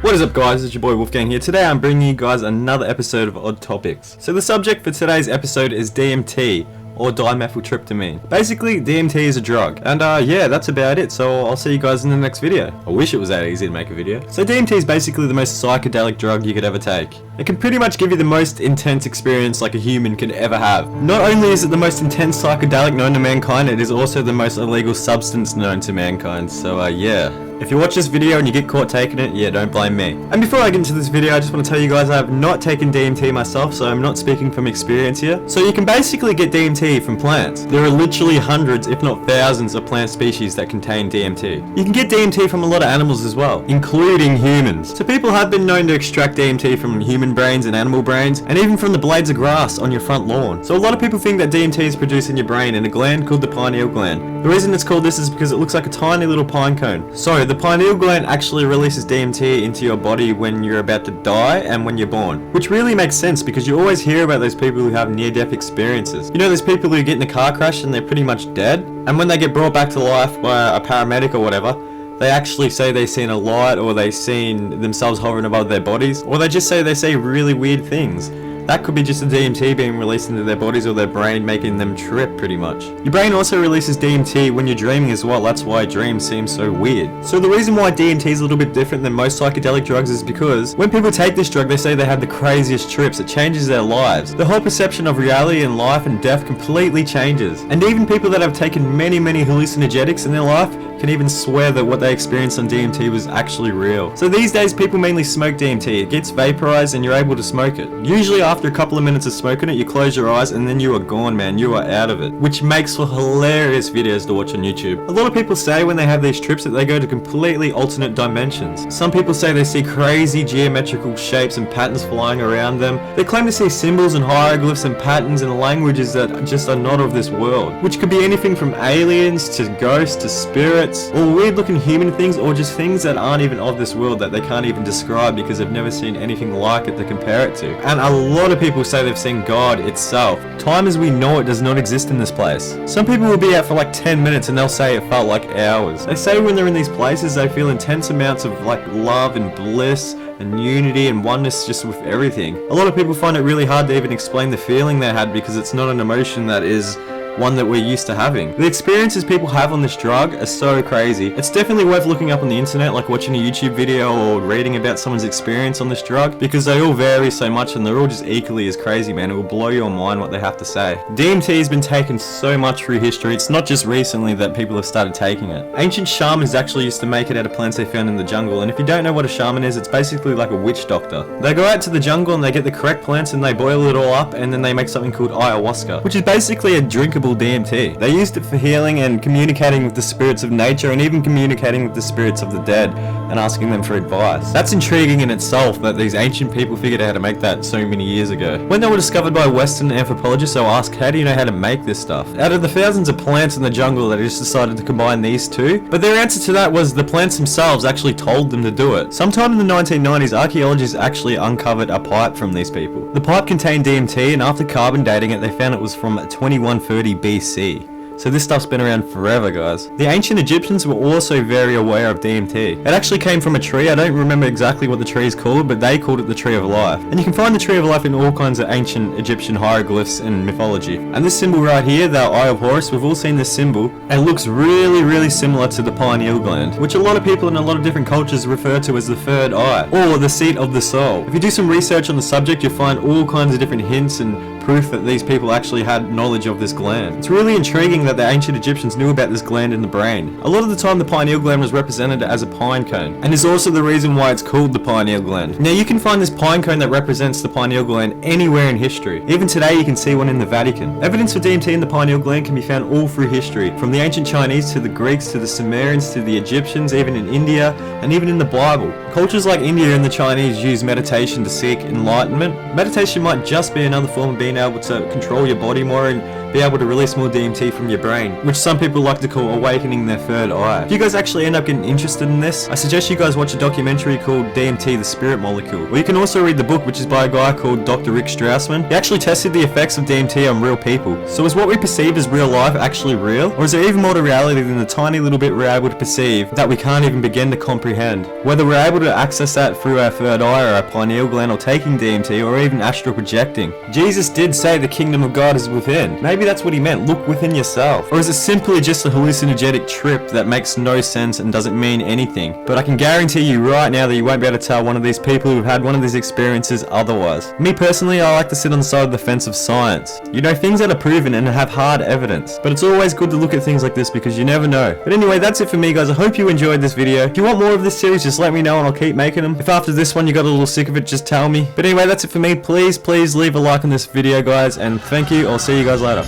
What is up, guys? It's your boy Wolfgang here. Today I'm bringing you guys another episode of Odd Topics. So the subject for today's episode is DMT, or dimethyltryptamine. Basically, DMT is a drug. And yeah, that's about it. So I'll see you guys in the next video. I wish it was that easy to make a video. So DMT is basically the most psychedelic drug you could ever take. It can pretty much give you the most intense experience like a human could ever have. Not only is it the most intense psychedelic known to mankind, it is also the most illegal substance known to mankind. So yeah. If you watch this video and you get caught taking it, yeah, don't blame me. And before I get into this video, I just want to tell you guys I have not taken DMT myself, so I'm not speaking from experience here. So you can basically get DMT from plants. There are literally hundreds, if not thousands, of plant species that contain DMT. You can get DMT from a lot of animals as well, including humans. So people have been known to extract DMT from human brains and animal brains, and even from the blades of grass on your front lawn. So a lot of people think that DMT is produced in your brain in a gland called the pineal gland. The reason it's called this is because it looks like a tiny little pine cone. So the pineal gland actually releases DMT into your body when you're about to die and when you're born. Which really makes sense because you always hear about those people who have near-death experiences. You know those people who get in a car crash and they're pretty much dead? And when they get brought back to life by a paramedic or whatever, they actually say they've seen a light, or they've seen themselves hovering above their bodies, or they just say they see really weird things. That could be just the DMT being released into their bodies or their brain making them trip pretty much. Your brain also releases DMT when you're dreaming as well, that's why dreams seem so weird. So the reason why DMT is a little bit different than most psychedelic drugs is because when people take this drug they say they have the craziest trips, it changes their lives. The whole perception of reality and life and death completely changes. And even people that have taken many hallucinogenics in their life can even swear that what they experienced on DMT was actually real. So these days people mainly smoke DMT. It gets vaporized and you're able to smoke it. Usually after a couple of minutes of smoking it, you close your eyes and then you are gone, man. You are out of it. Which makes for hilarious videos to watch on YouTube. A lot of people say when they have these trips that they go to completely alternate dimensions. Some people say they see crazy geometrical shapes and patterns flying around them. They claim to see symbols and hieroglyphs and patterns in languages that just are not of this world. Which could be anything from aliens to ghosts to spirits, or weird looking human things, or just things that aren't even of this world that they can't even describe because they've never seen anything like it to compare it to. And a lot of people say they've seen God itself. Time as we know it does not exist in this place. Some people will be out for like 10 minutes and they'll say it felt like hours. They say when they're in these places they feel intense amounts of like love and bliss and unity and oneness just with everything. A lot of people find it really hard to even explain the feeling they had because it's not an emotion that is one that we're used to having. The experiences people have on this drug are so crazy. It's definitely worth looking up on the internet, like watching a YouTube video or reading about someone's experience on this drug, because they all vary so much and they're all just equally as crazy, man. It will blow your mind what they have to say. DMT has been taken so much through history. It's not just recently that people have started taking it. Ancient shamans actually used to make it out of plants they found in the jungle, and if you don't know what a shaman is, it's basically like a witch doctor. They go out to the jungle and they get the correct plants and they boil it all up, and then they make something called ayahuasca, which is basically a drinkable DMT. They used it for healing and communicating with the spirits of nature, and even communicating with the spirits of the dead and asking them for advice. That's intriguing in itself that these ancient people figured out how to make that so many years ago. When they were discovered by Western anthropologists, they were asked, how do you know how to make this stuff? Out of the thousands of plants in the jungle, they just decided to combine these two. But their answer to that was the plants themselves actually told them to do it. Sometime in the 1990s, archaeologists actually uncovered a pipe from these people. The pipe contained DMT, and after carbon dating it, they found it was from 2130 BC. So this stuff's been around forever, guys. The ancient Egyptians were also very aware of DMT. It actually came from a tree. I don't remember exactly what the tree is called, but they called it the Tree of Life. And you can find the Tree of Life in all kinds of ancient Egyptian hieroglyphs and mythology. And this symbol right here, the Eye of Horus, we've all seen this symbol. It looks really similar to the pineal gland, which a lot of people in a lot of different cultures refer to as the third eye, or the seat of the soul. If you do some research on the subject, you'll find all kinds of different hints and proof that these people actually had knowledge of this gland. It's really intriguing that the ancient Egyptians knew about this gland in the brain. A lot of the time the pineal gland was represented as a pine cone, and is also the reason why it's called the pineal gland. Now you can find this pine cone that represents the pineal gland anywhere in history. Even today you can see one in the Vatican. Evidence for DMT in the pineal gland can be found all through history, from the ancient Chinese to the Greeks to the Sumerians to the Egyptians, even in India, and even in the Bible. Cultures like India and the Chinese use meditation to seek enlightenment. Meditation might just be another form of being being able to control your body more and be able to release more DMT from your brain, which some people like to call awakening their third eye. If you guys actually end up getting interested in this, I suggest you guys watch a documentary called DMT, the Spirit Molecule. Or you can also read the book, which is by a guy called Dr. Rick Strassman. He actually tested the effects of DMT on real people. So is what we perceive as real life actually real? Or is there even more to reality than the tiny little bit we're able to perceive that we can't even begin to comprehend? Whether we're able to access that through our third eye or our pineal gland or taking DMT or even astral projecting. Jesus did say the kingdom of God is within. Maybe that's what he meant, look within yourself. Or is it simply just a hallucinogenic trip that makes no sense and doesn't mean anything? But I can guarantee you right now that you won't be able to tell one of these people who've had one of these experiences otherwise. Me personally, I like to sit on the side of the fence of science. You know, things that are proven and have hard evidence. But it's always good to look at things like this because you never know. But anyway, that's it for me guys. I hope you enjoyed this video. If you want more of this series, just let me know and I'll keep making them. If after this one you got a little sick of it, just tell me. But anyway, that's it for me. Please leave a like on this video guys, and thank you. I'll see you guys later.